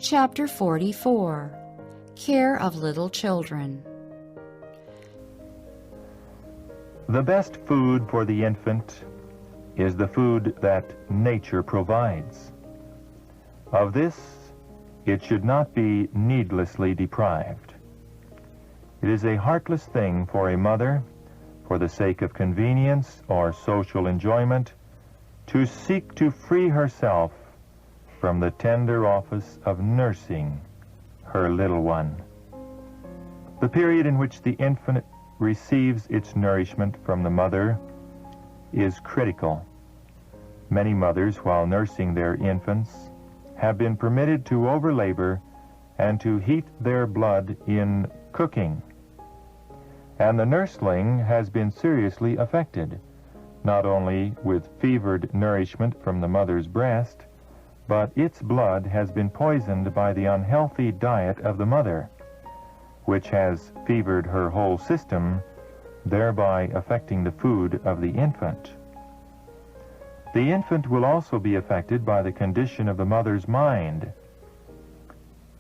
Chapter 44. Care of Little Children. The best food for the infant is the food that nature provides. Of this, it should not be needlessly deprived. It is a heartless thing for a mother, for the sake of convenience or social enjoyment, to seek to free herself from the tender office of nursing her little one. The period in which the infant receives its nourishment from the mother is critical. Many mothers, while nursing their infants, have been permitted to overlabor and to heat their blood in cooking. And the nursling has been seriously affected, not only with fevered nourishment from the mother's breast, but its blood has been poisoned by the unhealthy diet of the mother, which has fevered her whole system, thereby affecting the food of the infant. The infant will also be affected by the condition of the mother's mind.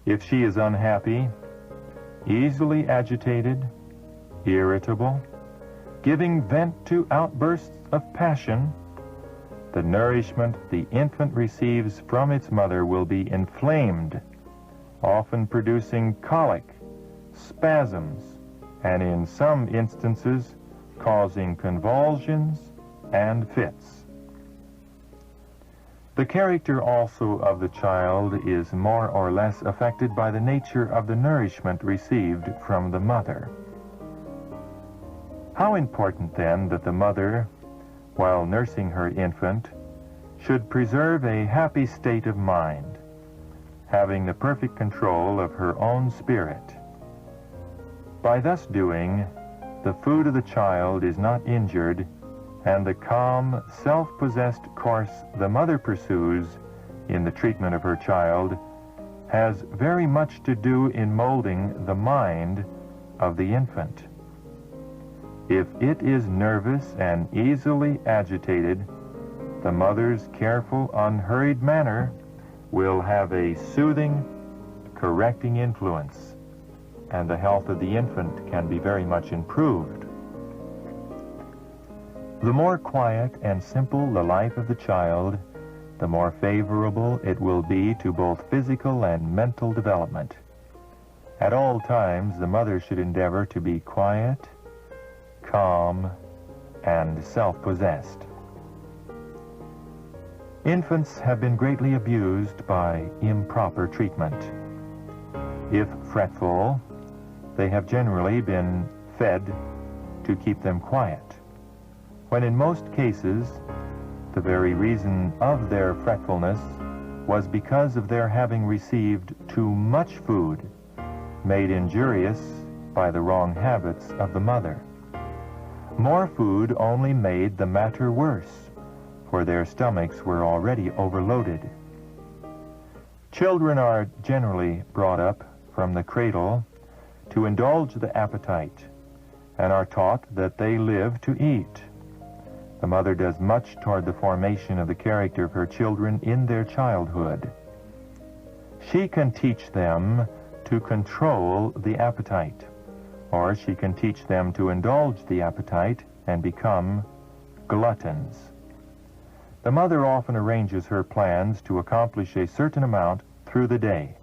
If she is unhappy, easily agitated, irritable, giving vent to outbursts of passion, the nourishment the infant receives from its mother will be inflamed, often producing colic, spasms, and in some instances causing convulsions and fits. The character also of the child is more or less affected by the nature of the nourishment received from the mother. How important, then, that the mother, while nursing her infant, should preserve a happy state of mind, having the perfect control of her own spirit. By thus doing, the food of the child is not injured, and the calm, self-possessed course the mother pursues in the treatment of her child has very much to do in molding the mind of the infant. If it is nervous and easily agitated, the mother's careful, unhurried manner will have a soothing, correcting influence, and the health of the infant can be very much improved. The more quiet and simple the life of the child, the more favorable it will be to both physical and mental development. At all times, the mother should endeavor to be quiet, calm, and self-possessed. Infants have been greatly abused by improper treatment. If fretful, they have generally been fed to keep them quiet, when in most cases the very reason of their fretfulness was because of their having received too much food, made injurious by the wrong habits of the mother. More food only made the matter worse, for their stomachs were already overloaded. Children are generally brought up from the cradle to indulge the appetite, and are taught that they live to eat. The mother does much toward the formation of the character of her children in their childhood. She can teach them to control the appetite, or she can teach them to indulge the appetite and become gluttons. The mother often arranges her plans to accomplish a certain amount through the day.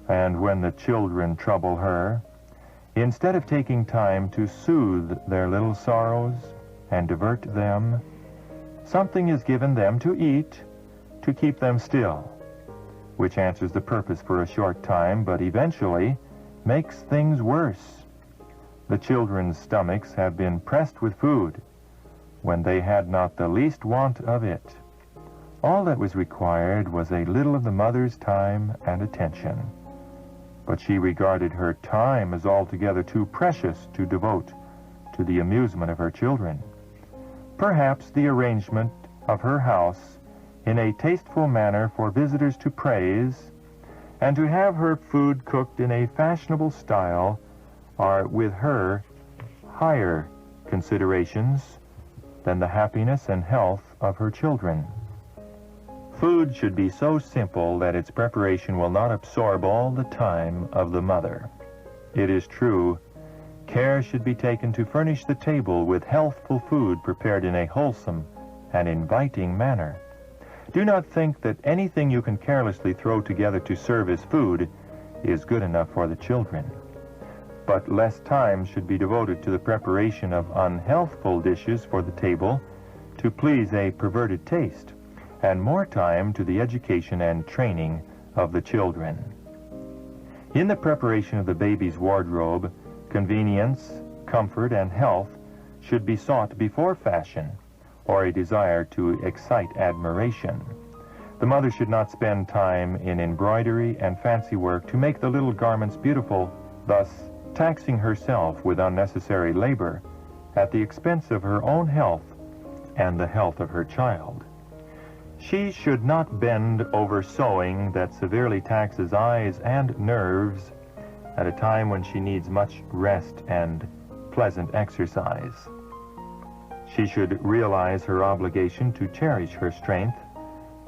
And when the children trouble her, instead of taking time to soothe their little sorrows and divert them, something is given them to eat to keep them still, which answers the purpose for a short time, but eventually makes things worse. The children's stomachs have been pressed with food when they had not the least want of it. All that was required was a little of the mother's time and attention, but she regarded her time as altogether too precious to devote to the amusement of her children. Perhaps the arrangement of her house in a tasteful manner for visitors to praise, and to have her food cooked in a fashionable style, are with her higher considerations than the happiness and health of her children. Food should be so simple that its preparation will not absorb all the time of the mother. It is true, care should be taken to furnish the table with healthful food prepared in a wholesome and inviting manner. Do not think that anything you can carelessly throw together to serve as food is good enough for the children. But less time should be devoted to the preparation of unhealthful dishes for the table to please a perverted taste, and more time to the education and training of the children. In the preparation of the baby's wardrobe, convenience, comfort, and health should be sought before fashion or a desire to excite admiration. The mother should not spend time in embroidery and fancy work to make the little garments beautiful, thus taxing herself with unnecessary labor at the expense of her own health and the health of her child. She should not bend over sewing that severely taxes eyes and nerves at a time when she needs much rest and pleasant exercise. She should realize her obligation to cherish her strength,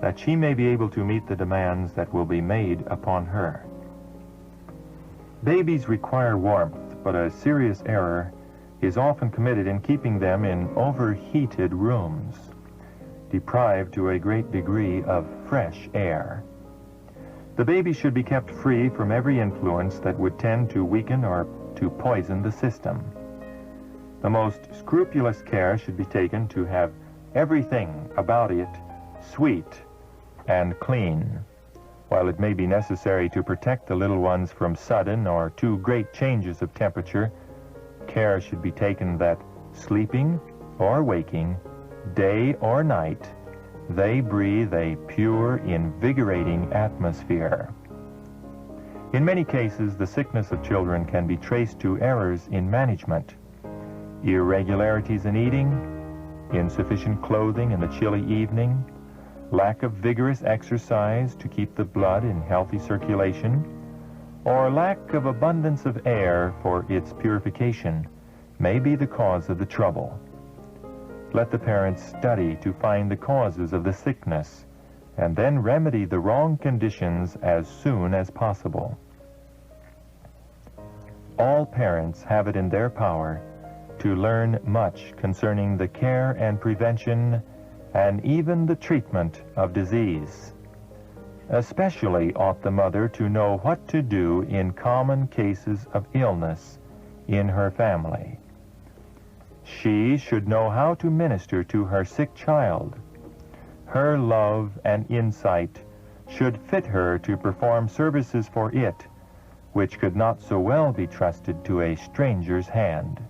that she may be able to meet the demands that will be made upon her. Babies require warmth, but a serious error is often committed in keeping them in overheated rooms, deprived to a great degree of fresh air. The baby should be kept free from every influence that would tend to weaken or to poison the system. The most scrupulous care should be taken to have everything about it sweet and clean. While it may be necessary to protect the little ones from sudden or too great changes of temperature, care should be taken that sleeping or waking, day or night, they breathe a pure, invigorating atmosphere. In many cases, the sickness of children can be traced to errors in management, irregularities in eating, insufficient clothing in the chilly evening, lack of vigorous exercise to keep the blood in healthy circulation, or lack of abundance of air for its purification may be the cause of the trouble. Let the parents study to find the causes of the sickness and then remedy the wrong conditions as soon as possible. All parents have it in their power to learn much concerning the care and prevention and even the treatment of disease. Especially ought the mother to know what to do in common cases of illness in her family. She should know how to minister to her sick child. Her love and insight should fit her to perform services for it, which could not so well be trusted to a stranger's hand.